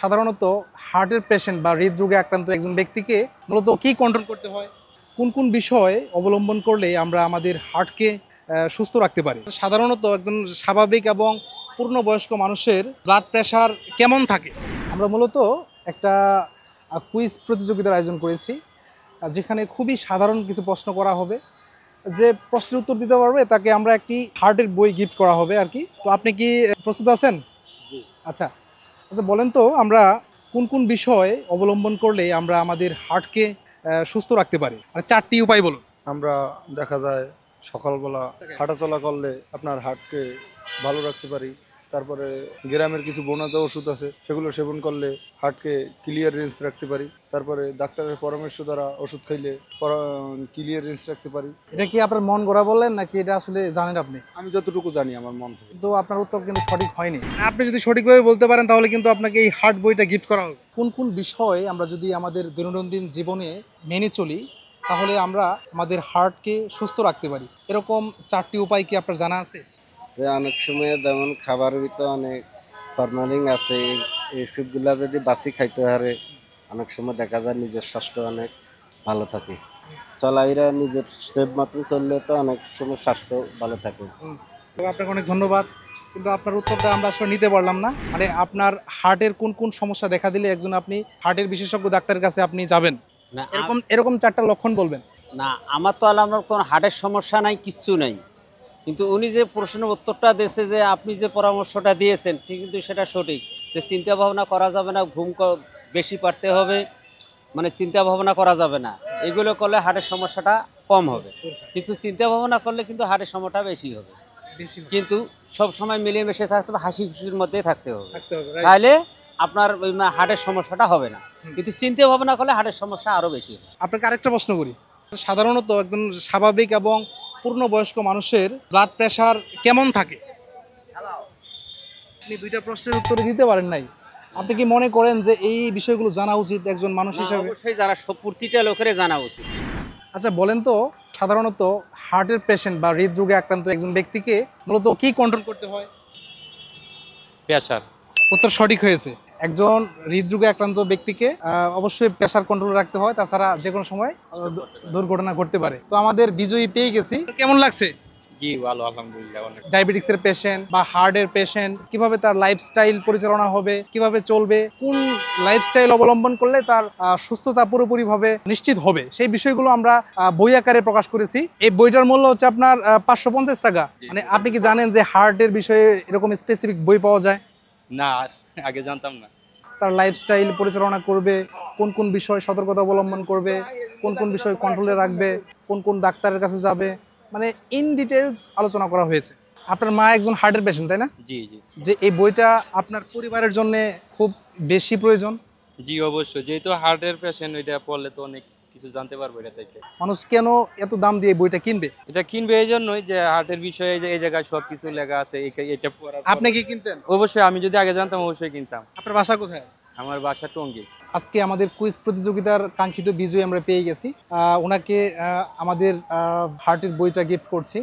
সাধারণত হার্টের পেশেন্ট বা হৃদরোগে আক্রান্ত একজন ব্যক্তিকে মূলত কি কন্ট্রোল করতে হয়, কোন কোন বিষয় অবলম্বন করলে আমরা আমাদের হার্টকে সুস্থ রাখতে পারি। সাধারণত একজন স্বাভাবিক এবং পূর্ণবয়স্ক মানুষের ব্লাড প্রেশার কেমন থাকে, আমরা মূলত একটা কুইজ প্রতিযোগিতার আয়োজন করেছি, যেখানে খুবই সাধারণ কিছু প্রশ্ন করা হবে। যে প্রশ্নের উত্তর দিতে পারবে তাকে আমরা একটি হার্টের বই গিফট করা হবে আর কি। তো আপনি কি প্রস্তুত আছেন? আচ্ছা আচ্ছা, বলেন তো আমরা কোন কোন বিষয় অবলম্বন করলে আমরা আমাদের হার্টকে সুস্থ রাখতে পারি, আর চারটি উপায় বলুন। আমরা দেখা যায় সকালবেলা হাঁটাচলা করলে আপনার হার্টকে ভালো রাখতে পারি। তারপরে গ্রামের কিছু বনজ ওষুধ আছে, সেগুলো সেবন করলে হার্টকে ক্লিয়ার রেঞ্জ রাখতে পারি। তারপরে ডাক্তারের পরামর্শ দ্বারা ওষুধ খাইলে ক্লিয়ার রেঞ্জ রাখতে পারি। এটা কি আপনার মন গড়া বললেন নাকি এটা আসলে জানেন আপনি? আমি যতটুকু জানি আমার মন থেকে। কিন্তু আপনার উত্তর কিন্তু সঠিক হয়নি। আপনি যদি সঠিকভাবে বলতে পারেন তাহলে কিন্তু আপনাকে এই হার্ট বইটা গিফট করা হবে। কোন কোন বিষয় আমরা যদি আমাদের দৈনন্দিন জীবনে মেনে চলি তাহলে আমরা আমাদের হার্টকে সুস্থ রাখতে পারি, এরকম চারটি উপায় কি আপনার জানা আছে? অনেক সময় যেমন খাবার ভিতরে অনেক ফরমালিন আছে, এই সবগুলা যদি বাসি খাইতে পারে অনেক সময় দেখা যায় নিজের স্বাস্থ্য অনেক ভালো থাকে। চলাইরা নিজের সেভ মতো চললে তো অনেক সময় স্বাস্থ্য ভালো থাকে। তো আপনাকে অনেক ধন্যবাদ, কিন্তু আপনার উত্তরটা আমরা আসলে নিতে পারলাম না। মানে আপনার হার্টের কোন কোন সমস্যা দেখা দিলে একজন আপনি হার্টের বিশেষজ্ঞ ডাক্তারের কাছে আপনি যাবেন, না এরকম এরকম চারটা লক্ষণ বলবেন। না, আমার তো আমার কোনো হার্টের সমস্যা নাই, কিচ্ছু নাই, কিন্তু উনি যে প্রশ্নের উত্তরটা দিয়েছে, যে আপনি যে পরামর্শটা দিয়েছেন কিন্তু সেটা সঠিক, যে চিন্তা ভাবনা করা যাবে না, বেশি পারতে হবে, মানে চিন্তা ভাবনা করা যাবে না, এগুলো করলে হার্টের সমস্যাটা কম হবে। কিন্তু চিন্তা ভাবনা করলে কিন্তু হার্টের সমস্যাটা বেশি হবে। কিন্তু সব সময় মিলেমিশে থাকতে হবে, হাসি খুশির মধ্যেই থাকতে হবে, তাহলে আপনার ওই হার্টের সমস্যাটা হবে না। কিন্তু চিন্তা ভাবনা করলে হার্টের সমস্যা আরও বেশি হবে। আপনাকে আরেকটা প্রশ্ন করি, সাধারণত একজন স্বাভাবিক এবং পূর্ণবয়স্ক মানুষের ব্লাড প্রেশার কেমন থাকে? আপনি দুইটা প্রশ্নের উত্তর দিতে পারেন নাই। আপনি কি মনে করেন যে এই বিষয়গুলো জানা উচিত একজন মানুষ হিসেবে? অবশ্যই যারা প্রতিটা লোকের জানা উচিত। আচ্ছা বলেন তো, সাধারণত হার্টের পেশেন্ট বা হৃদরোগে আক্রান্ত একজন ব্যক্তিকে মূলত কি কন্ট্রোল করতে হয়? প্রেশার। উত্তর সঠিক হয়েছে। একজন হৃদরোগে আক্রান্ত ব্যক্তিকে অবশ্যই প্রেশার কন্ট্রোল রাখতে হয়, তাছাড়া যে কোনো সময় দুর্ঘটনা ঘটতে পারে। তো আমাদের বিজয়ী পেয়ে গেছি, কেমন লাগছে? জি ভালো, আলহামদুলিল্লাহ। অনেক ডায়াবেটিক্সের পেশেন্ট বা হার্টের পেশেন্ট কিভাবে তার লাইফস্টাইল পরিচালনা হবে, কিভাবে চলবে, কোন লাইফস্টাইল অবলম্বন করলে তার সুস্থতা পুরোপুরিভাবে নিশ্চিত হবে, সেই বিষয়গুলো আমরা বই আকারে প্রকাশ করেছি। এই বইটার মূল্য হচ্ছে আপনার 550 টাকা। মানে আপনি কি জানেন যে হার্টের বিষয়ে এরকম স্পেসিফিক বই পাওয়া যায়? না, আগে জানতাম না। তার লাইফস্টাইল পরিচালনা করবে, কোন কোন বিষয় সতর্কতা অবলম্বন করবে, কোন কোন বিষয় কন্ট্রোলে রাখবে, কোন কোন ডাক্তারের কাছে যাবে, মানে ইন ডিটেলস আলোচনা করা হয়েছে। আপনার মা একজন হার্টের পেশেন্ট, তাই না? জি জি যে এই বইটা আপনার পরিবারের জন্য খুব বেশি প্রয়োজন। জি অবশ্যই, যেহেতু হার্টের পেশেন্ট, ওইটা পড়লে তো অনেক কিছু জানতে পারবো এটা থেকে। মানুষ কেন এত দাম দিয়ে বইটা কিনবে? এটা কিনবে এই জন্যই যে হার্টের বিষয়ে এই জায়গায় সবকিছু লেখা আছে। এটা পড়ার আপনি কি কিনতেন? অবশ্যই, আমি যদি আগে জানতাম অবশ্যই কিনতাম। আপনার বাসা কোথায়? আমার বাসা টঙ্গী। আজকে আমাদের কুইজ প্রতিযোগিতার কাঙ্ক্ষিত বিজয়ী আমরা পেয়ে গেছি, ওনাকে আমাদের হার্টের বইটা গিফট করছি।